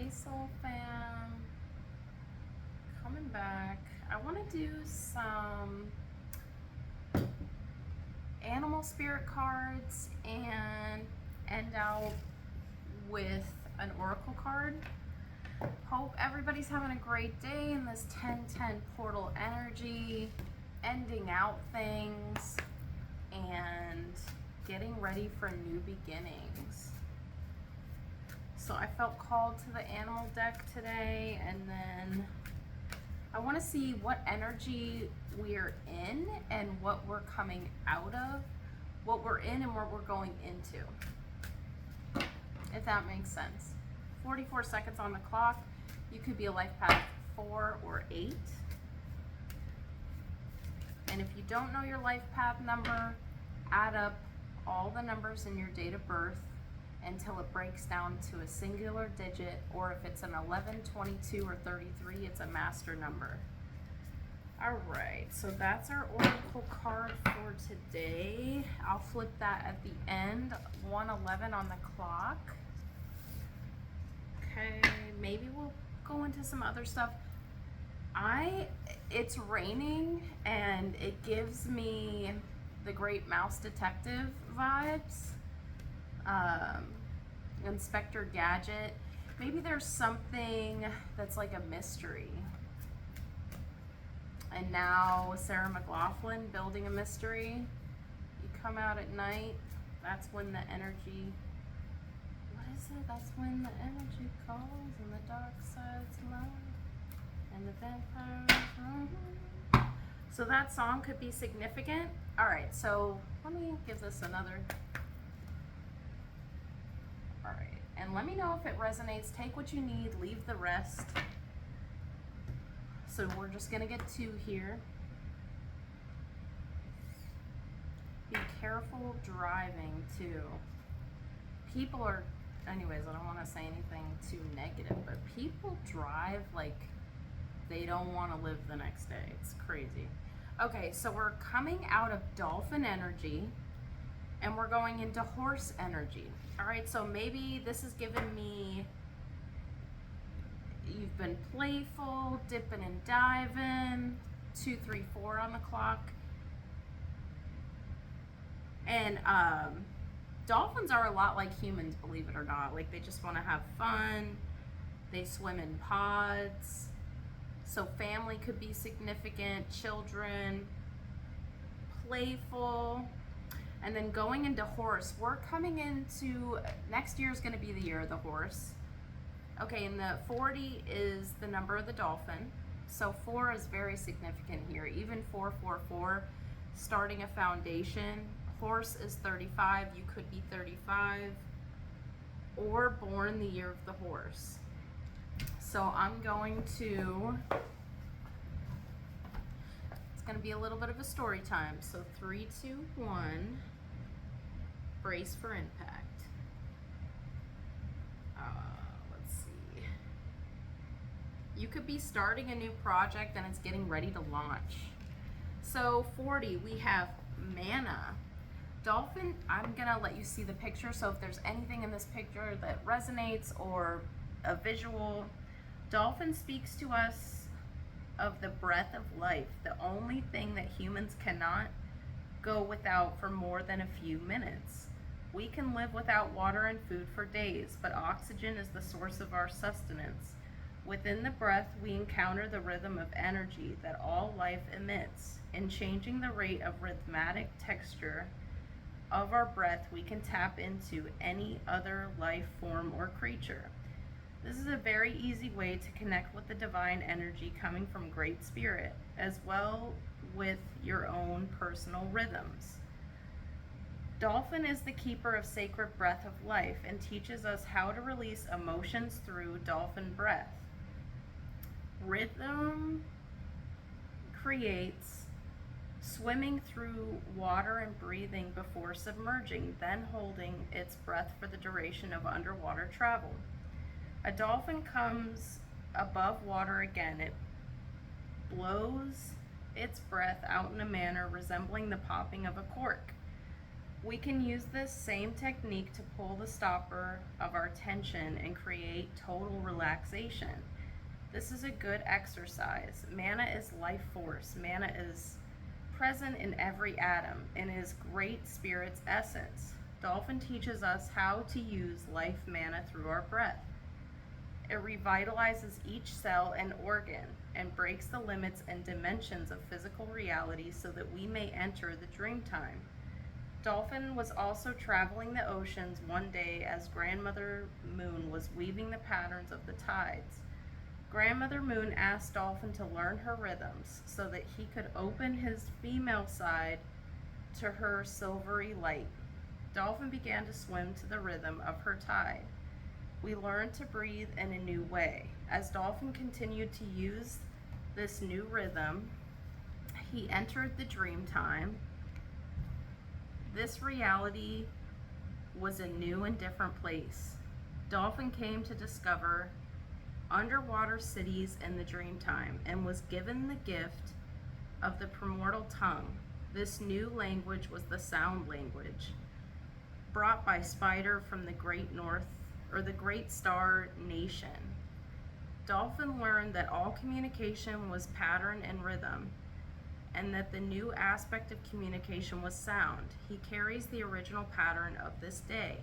Hey Soul Fam, coming back. I want to do some animal spirit cards and end out with an oracle card. Hope everybody's having a great day in this 10-10 portal energy, ending out things and getting ready for new beginnings. So I felt called to the animal deck today, and then I want to see what energy we're in and what we're coming out of, what we're in and what we're going into, if that makes sense. 44 seconds on the clock. You could be a life path 4 or 8. And if you don't know your life path number, add up all the numbers in your date of birth until it breaks down to a singular digit, or if it's an 11, 22, or 33, it's a master number. All right, so that's our oracle card for today. I'll flip that at the end, 1:11 on the clock. Okay, maybe we'll go into some other stuff. It's raining and it gives me the Great Mouse Detective vibes. Inspector Gadget. Maybe there's something that's like a mystery. And now Sarah McLachlan building a mystery. You come out at night, that's when the energy, what is it? That's when the energy calls and the dark side's light and the vampires run. So that song could be significant. All right, so let me give this another. All right, and let me know if it resonates. Take what you need, leave the rest. So we're just gonna get 2 here. Be careful driving too. People are, anyways, I don't wanna say anything too negative, but people drive like they don't wanna live the next day. It's crazy. Okay, so we're coming out of dolphin energy and we're going into horse energy. All right, so maybe this is giving me, you've been playful, dipping and diving, 2, 3, 4 on the clock. And dolphins are a lot like humans, believe it or not. Like, they just want to have fun. They swim in pods. So family could be significant, children, playful. And then going into horse, we're coming into, next year is going to be the year of the horse. Okay, and the 40 is the number of the dolphin. So 4 is very significant here. Even 444, starting a foundation. Horse is 35, you could be 35, or born the year of the horse. So I'm going to, it's going to be a little bit of a story time. So 3, 2, 1, brace for impact. Let's see. You could be starting a new project and it's getting ready to launch. So 40, we have manna. Dolphin, I'm gonna let you see the picture. So if there's anything in this picture that resonates or a visual, dolphin speaks to us of the breath of life, the only thing that humans cannot go without for more than a few minutes. We can live without water and food for days, but oxygen is the source of our sustenance. Within the breath, we encounter the rhythm of energy that all life emits. In changing the rate of rhythmic texture of our breath, we can tap into any other life form or creature. This is a very easy way to connect with the divine energy coming from Great Spirit, as well with your own personal rhythms. Dolphin is the keeper of sacred breath of life and teaches us how to release emotions through dolphin breath. Rhythm creates swimming through water and breathing before submerging, then holding its breath for the duration of underwater travel. A dolphin comes above water again. It blows its breath out in a manner resembling the popping of a cork. We can use this same technique to pull the stopper of our tension and create total relaxation. This is a good exercise. Mana is life force. Mana is present in every atom and is great spirit's essence. Dolphin teaches us how to use life mana through our breath. It revitalizes each cell and organ and breaks the limits and dimensions of physical reality so that we may enter the dream time. Dolphin was also traveling the oceans one day as Grandmother Moon was weaving the patterns of the tides. Grandmother Moon asked Dolphin to learn her rhythms so that he could open his female side to her silvery light. Dolphin began to swim to the rhythm of her tide. We learned to breathe in a new way. As Dolphin continued to use this new rhythm, he entered the dream time. This reality was a new and different place. Dolphin came to discover underwater cities in the dream time and was given the gift of the primordial tongue. This new language was the sound language, brought by Spider from the great north, or the great star nation. Dolphin learned that all communication was pattern and rhythm, and that the new aspect of communication was sound. He carries the original pattern of this day.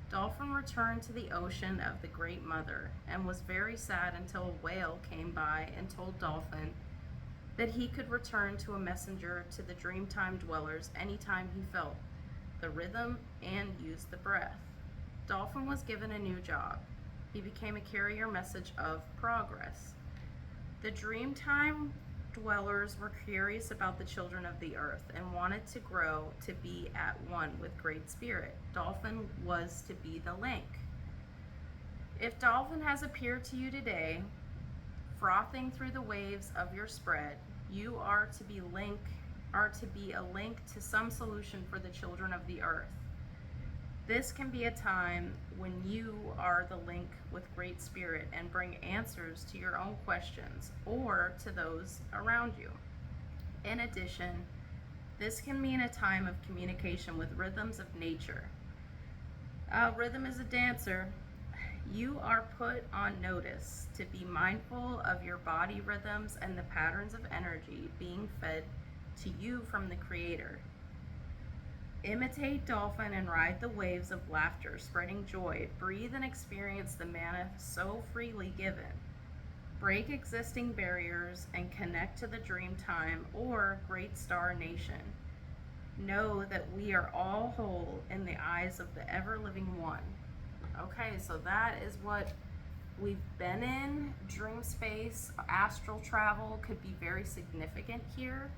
Dolphin returned to the ocean of the Great Mother and was very sad until a whale came by and told Dolphin that he could return to a messenger to the Dreamtime dwellers anytime he felt the rhythm and used the breath. Dolphin was given a new job. He became a carrier message of progress. The Dreamtime dwellers were curious about the children of the earth and wanted to grow to be at one with Great Spirit. Dolphin was to be the link. If Dolphin has appeared to you today, frothing through the waves of your spread, you are to be a link to some solution for the children of the earth. This can be a time when you are the link with Great Spirit and bring answers to your own questions or to those around you. In addition, this can mean a time of communication with rhythms of nature. Rhythm is a dancer. You are put on notice to be mindful of your body rhythms and the patterns of energy being fed to you from the Creator. Imitate Dolphin and ride the waves of laughter, spreading joy. Breathe and experience the mana so freely given. Break existing barriers and connect to the Dreamtime or Great Star Nation. Know that we are all whole in the eyes of the ever-living one. Okay, so that is what we've been in. Dream space, astral travel could be very significant here.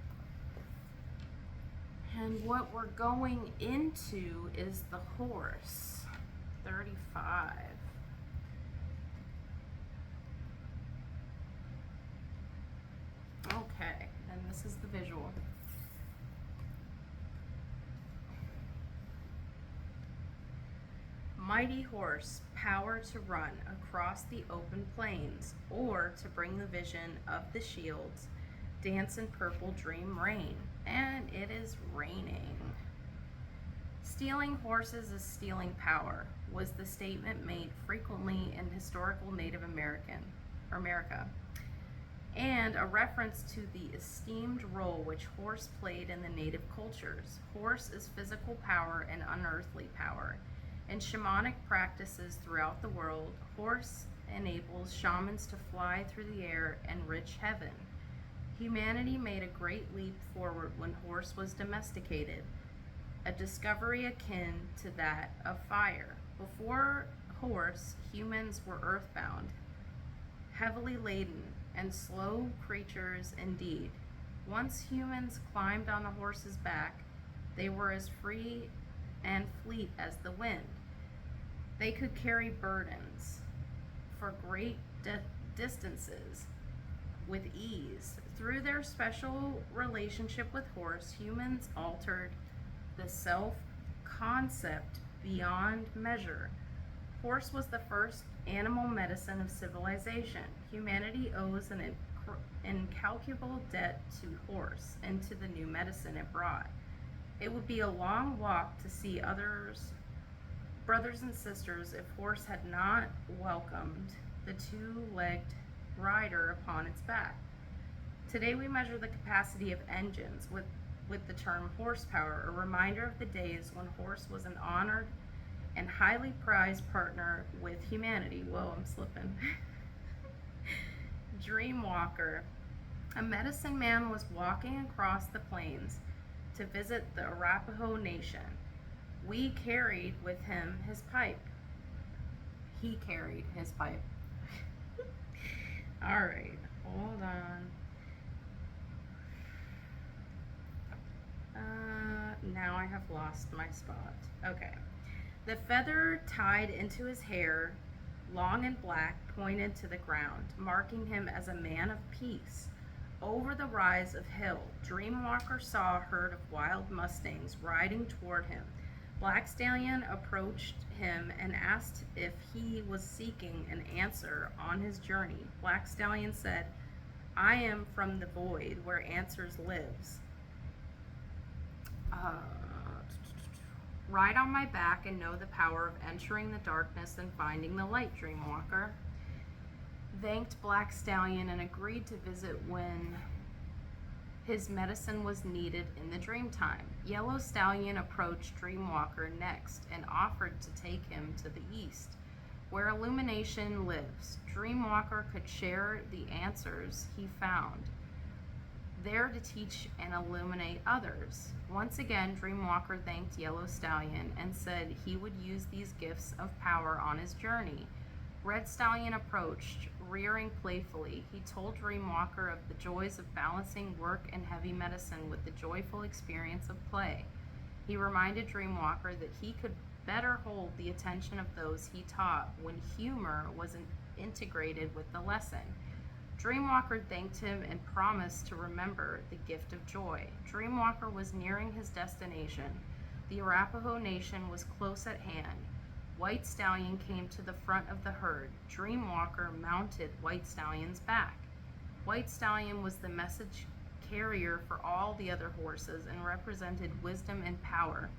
And what we're going into is the horse, 35. Okay, and this is the visual. Mighty horse, power to run across the open plains, or to bring the vision of the shields, dance in purple dream rain. And it is raining. Stealing horses is stealing power, was the statement made frequently in historical Native America, and a reference to the esteemed role which horse played in the native cultures. Horse is physical power and unearthly power. In shamanic practices throughout the world, horse enables shamans to fly through the air and reach heaven. Humanity made a great leap forward when horse was domesticated, a discovery akin to that of fire. Before horse, humans were earthbound, heavily laden, and slow creatures indeed. Once humans climbed on a horse's back, they were as free and fleet as the wind. They could carry burdens for great distances with ease. Through their special relationship with horse, humans altered the self-concept beyond measure. Horse was the first animal medicine of civilization. Humanity owes an incalculable debt to horse and to the new medicine it brought. It would be a long walk to see others, brothers and sisters, if horse had not welcomed the two-legged rider upon its back. Today we measure the capacity of engines with the term horsepower, a reminder of the days when horse was an honored and highly prized partner with humanity. Whoa, I'm slipping. Dreamwalker. A medicine man was walking across the plains to visit the Arapaho Nation. We carried with him his pipe. He carried his pipe. All right, hold on. Now I have lost my spot. Okay. The feather tied into his hair, long and black, pointed to the ground, marking him as a man of peace. Over the rise of hill, Dreamwalker saw a herd of wild mustangs riding toward him. Black Stallion approached him and asked if he was seeking an answer on his journey. Black Stallion said, "I am from the void where answers lives. Ride on my back and know the power of entering the darkness and finding the light," Dreamwalker thanked Black Stallion and agreed to visit when his medicine was needed in the dream time. Yellow Stallion approached Dreamwalker next and offered to take him to the east, where illumination lives. Dreamwalker could share the answers he found there to teach and illuminate others. Once again, Dreamwalker thanked Yellow Stallion and said he would use these gifts of power on his journey. Red Stallion approached, rearing playfully. He told Dreamwalker of the joys of balancing work and heavy medicine with the joyful experience of play. He reminded Dreamwalker that he could better hold the attention of those he taught when humor was integrated with the lesson. Dreamwalker thanked him and promised to remember the gift of joy. Dreamwalker was nearing his destination. The Arapaho Nation was close at hand. White Stallion came to the front of the herd. Dreamwalker mounted White Stallion's back. White Stallion was the message carrier for all the other horses and represented wisdom and power.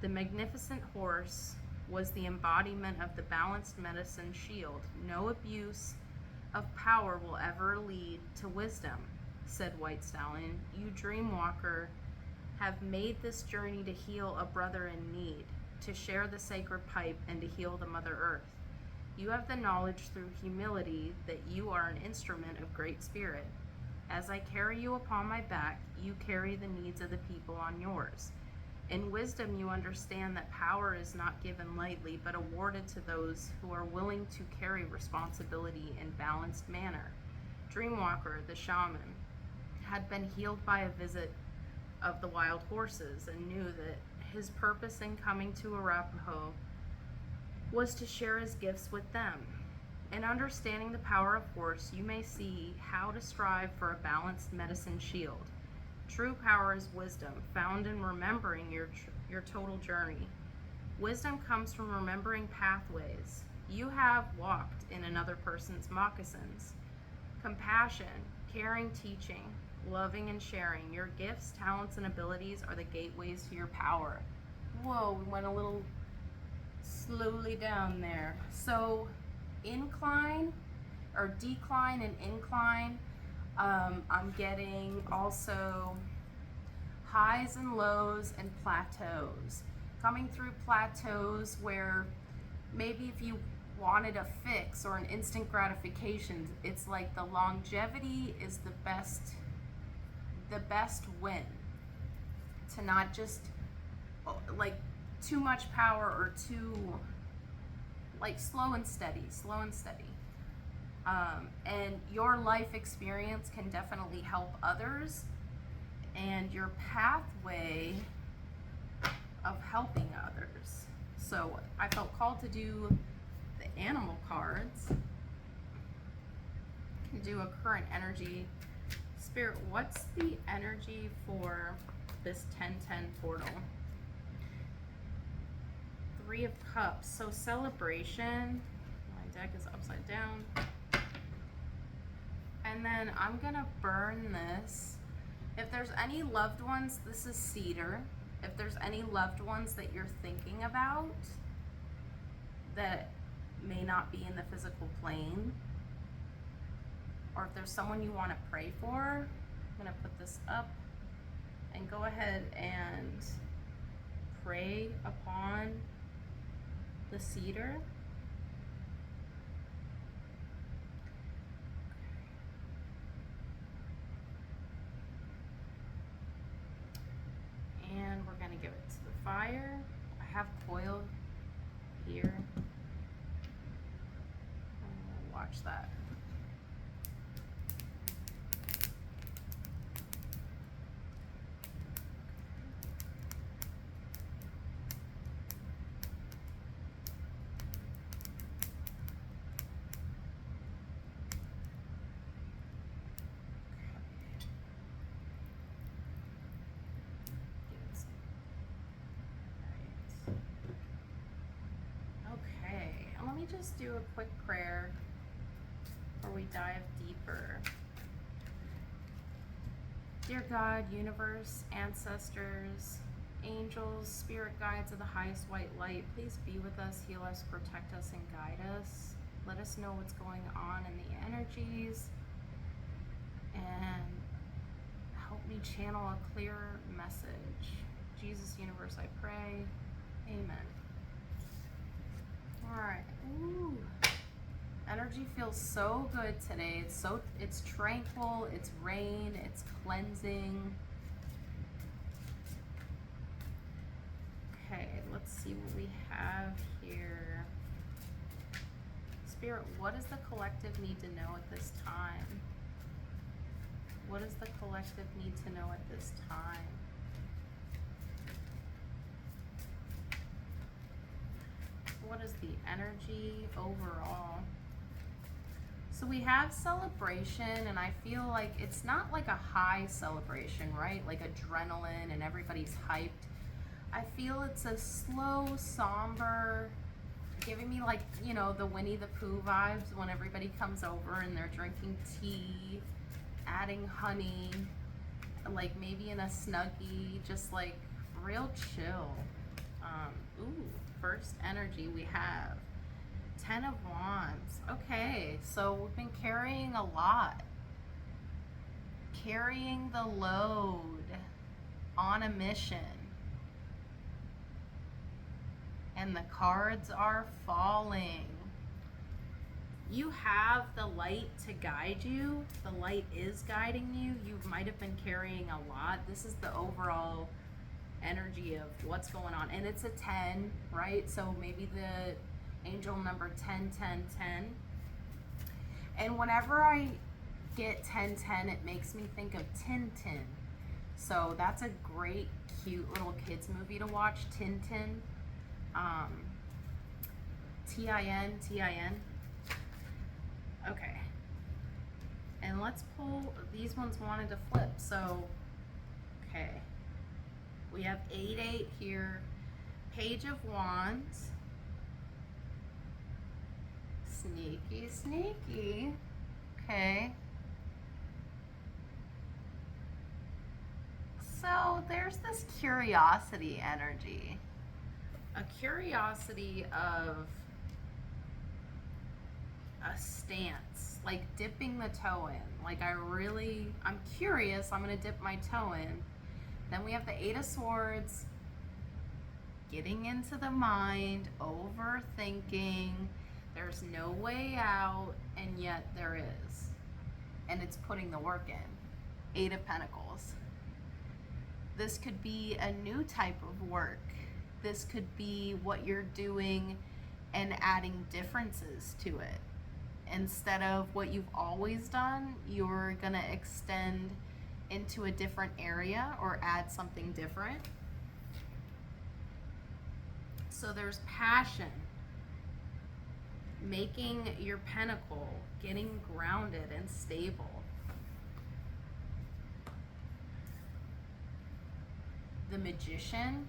The magnificent horse was the embodiment of the balanced medicine shield. No abuse of power will ever lead to wisdom, said White Stallion. You, Dreamwalker, have made this journey to heal a brother in need, to share the sacred pipe, and to heal the Mother Earth. You have the knowledge through humility that you are an instrument of great spirit. As I carry you upon my back, you carry the needs of the people on yours. In wisdom, you understand that power is not given lightly, but awarded to those who are willing to carry responsibility in balanced manner. Dreamwalker, the shaman, had been healed by a visit of the wild horses and knew that his purpose in coming to Arapaho was to share his gifts with them. In understanding the power of horse, you may see how to strive for a balanced medicine shield. True power is wisdom, found in remembering your total journey. Wisdom comes from remembering pathways. You have walked in another person's moccasins. Compassion, caring, teaching, loving, and sharing. Your gifts, talents, and abilities are the gateways to your power. Whoa, we went a little slowly down there. So, incline or decline and incline. I'm getting also highs and lows and plateaus. Coming through plateaus where maybe if you wanted a fix or an instant gratification, it's like the longevity is the best win. To not just like too much power or too like slow and steady. And your life experience can definitely help others, and your pathway of helping others. So I felt called to do the animal cards. Can do a current energy. Spirit, what's the energy for this 1010 portal? Three of Cups. So celebration. My deck is upside down. And then I'm gonna burn this. If there's any loved ones, this is Cedar. If there's any loved ones that you're thinking about that may not be in the physical plane, or if there's someone you want to pray for, I'm going to put this up and go ahead and pray upon the cedar. And we're going to give it to the fire. I have coil here. Watch that. Okay, and let me just do a quick prayer before we dive deeper. Dear God, universe, ancestors, angels, spirit guides of the highest white light, please be with us, heal us, protect us, and guide us. Let us know what's going on in the energies, and help me channel a clear message. Jesus, universe, I pray. Amen. All right. Ooh. Energy feels so good today. It's tranquil, it's rain, it's cleansing. Okay, let's see what we have here. Spirit, what does the collective need to know at this time? What does the collective need to know at this time? What is the energy overall? So we have celebration, and I feel like it's not like a high celebration, right? Like adrenaline and everybody's hyped. I feel it's a slow, somber, giving me like, you know, the Winnie the Pooh vibes when everybody comes over and they're drinking tea, adding honey, like maybe in a Snuggie, just like real chill. Ooh, first energy we have 10 of Wands. Okay, so we've been carrying a lot. Carrying the load on a mission. And the cards are falling. You have the light to guide you. The light is guiding you. You might have been carrying a lot. This is the overall energy of what's going on. And it's a 10, right? So maybe the angel number 10, 10, 10. And whenever I get 10, 10, it makes me think of Tintin. So that's a great, cute little kids movie to watch, Tintin. T-I-N, T-I-N. Okay. And let's pull, these ones wanted to flip, so, okay. We have 8-8 here. Page of Wands. Sneaky, sneaky. Okay. So there's this curiosity energy. A curiosity of a stance, like dipping the toe in. Like I'm curious, I'm gonna dip my toe in. Then we have the 8 of Swords, getting into the mind, overthinking. There's no way out, and yet there is. And it's putting the work in. 8 of Pentacles. This could be a new type of work. This could be what you're doing and adding differences to it. Instead of what you've always done, you're gonna extend into a different area or add something different. So there's passion, making your pentacle, getting grounded and stable. The Magician,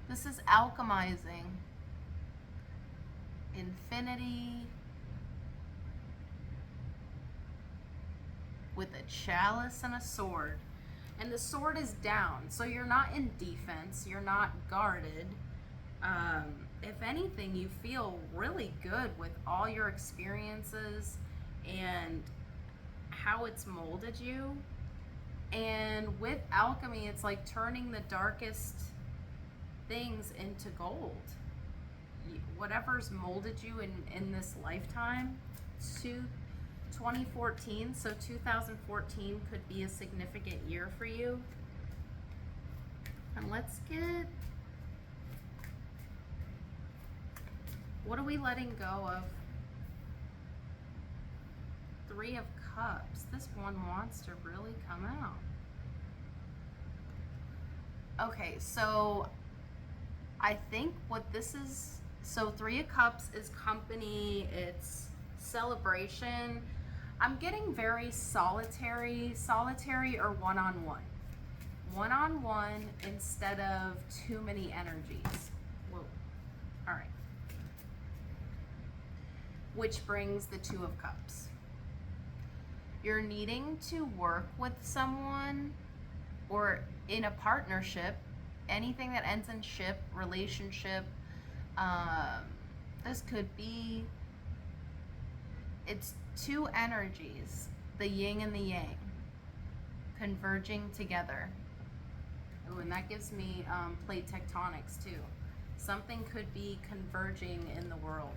this is alchemizing, infinity, with a chalice and a sword. And the sword is down, so you're not in defense, you're not guarded. If anything, you feel really good with all your experiences and how it's molded you. And with alchemy, it's like turning the darkest things into gold. Whatever's molded you in this lifetime, to 2014, so 2014 could be a significant year for you. And let's get, what are we letting go of? Three of Cups. This one wants to really come out. Okay, so I think what this is, so Three of Cups is company, it's celebration. I'm getting very solitary or one-on-one. One-on-one instead of too many energies. Whoa. All right. Which brings the Two of Cups. You're needing to work with someone or in a partnership, anything that ends in ship, relationship. This could be, it's two energies, the yin and the yang, converging together. Ooh, and that gives me plate tectonics too. Something could be converging in the world.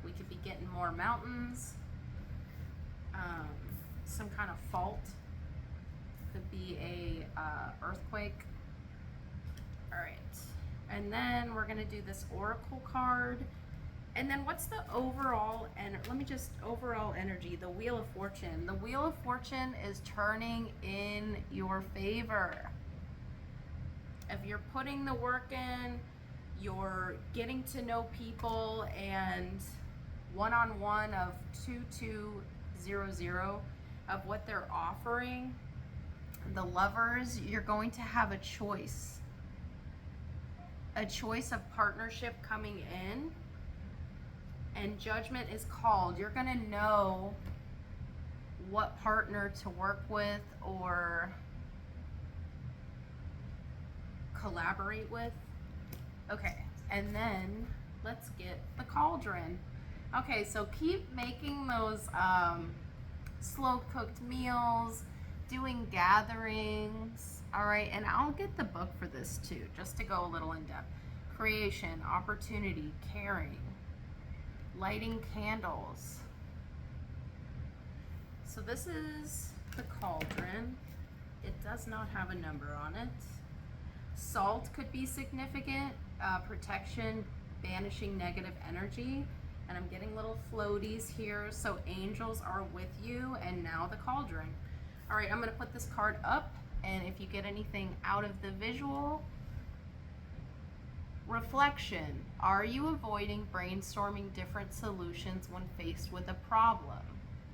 We could be getting more mountains, some kind of fault. Could be a earthquake. All right, and then we're gonna do this oracle card. And then what's the overall, and let me just, overall energy, the Wheel of Fortune. The Wheel of Fortune is turning in your favor. If you're putting the work in, you're getting to know people, and one-on-one of 2200 of what they're offering, the Lovers, you're going to have a choice of partnership coming in, and Judgment is called. You're gonna know what partner to work with or collaborate with. Okay, and then let's get the Cauldron. Okay, so keep making those slow cooked meals, doing gatherings. All right, and I'll get the book for this too, just to go a little in depth. Creation, opportunity, caring, lighting candles. So this is the Cauldron. It does not have a number on it. Salt could be significant, protection, banishing negative energy. And I'm getting little floaties here, so angels are with you. And now the Cauldron. All right, I'm gonna put this card up, and if you get anything out of the visual, reflection. Are you avoiding brainstorming different solutions when faced with a problem?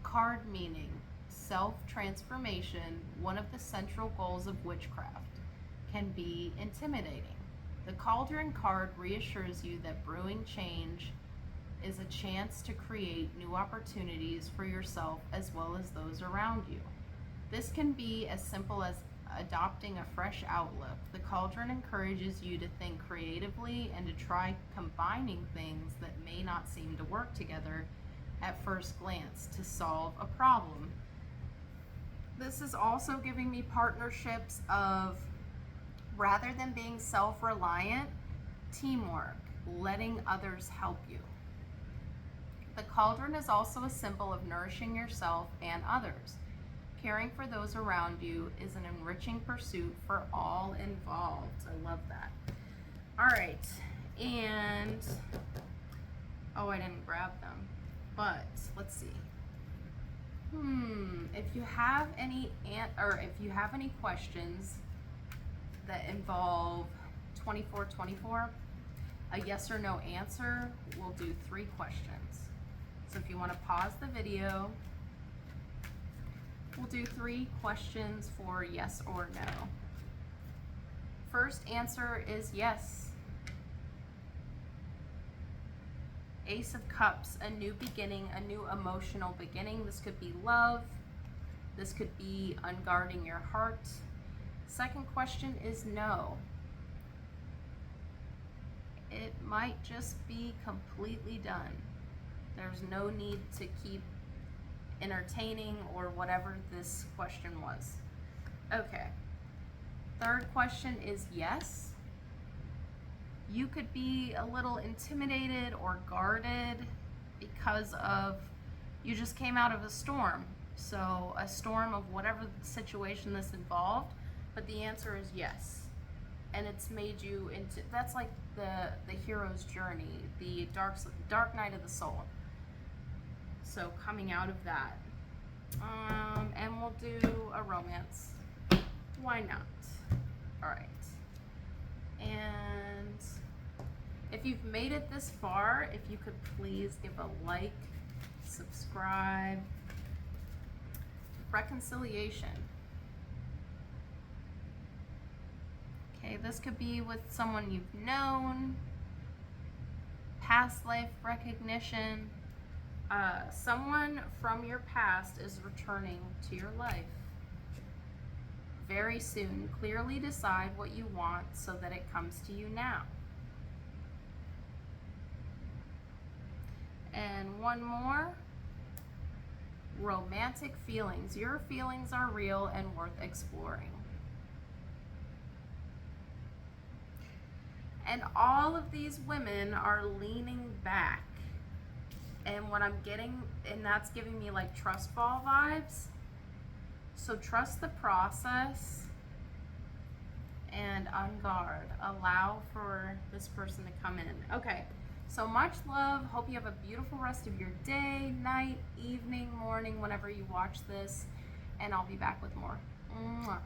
Card meaning, self-transformation, one of the central goals of witchcraft, can be intimidating. The Cauldron card reassures you that brewing change is a chance to create new opportunities for yourself as well as those around you. This can be as simple as adopting a fresh outlook. The Cauldron encourages you to think creatively and to try combining things that may not seem to work together at first glance to solve a problem. This is also giving me partnerships of, rather than being self-reliant, teamwork, letting others help you. The Cauldron is also a symbol of nourishing yourself and others. Caring for those around you is an enriching pursuit for all involved. I love that. All right, and oh, I didn't grab them, but let's see. If you have any questions that involve 2424, a yes or no answer, we'll do 3 questions. So if you want to pause the video, we'll do 3 questions for yes or no. First answer is yes. Ace of Cups, a new beginning, a new emotional beginning. This could be love, This could be unguarding your heart. Second question is no. It might just be completely done. There's no need to keep entertaining or whatever this question was. Okay. Third question is yes. You could be a little intimidated or guarded because of you just came out of a storm. So a storm of whatever situation this involved, but the answer is yes. And it's made you into, that's like the hero's journey, the dark night of the soul. So coming out of that. And we'll do a romance. Why not? All right. And if you've made it this far, if you could please give a like, subscribe. Reconciliation. Okay, this could be with someone you've known, past life recognition. Someone from your past is returning to your life very soon. Clearly decide what you want so that it comes to you now. And one more. Romantic feelings. Your feelings are real and worth exploring. And all of these women are leaning back. And what I'm getting, and that's giving me like trust fall vibes. So trust the process and unguard. Allow for this person to come in. Okay, so much love. Hope you have a beautiful rest of your day, night, evening, morning, whenever you watch this. And I'll be back with more. Mwah.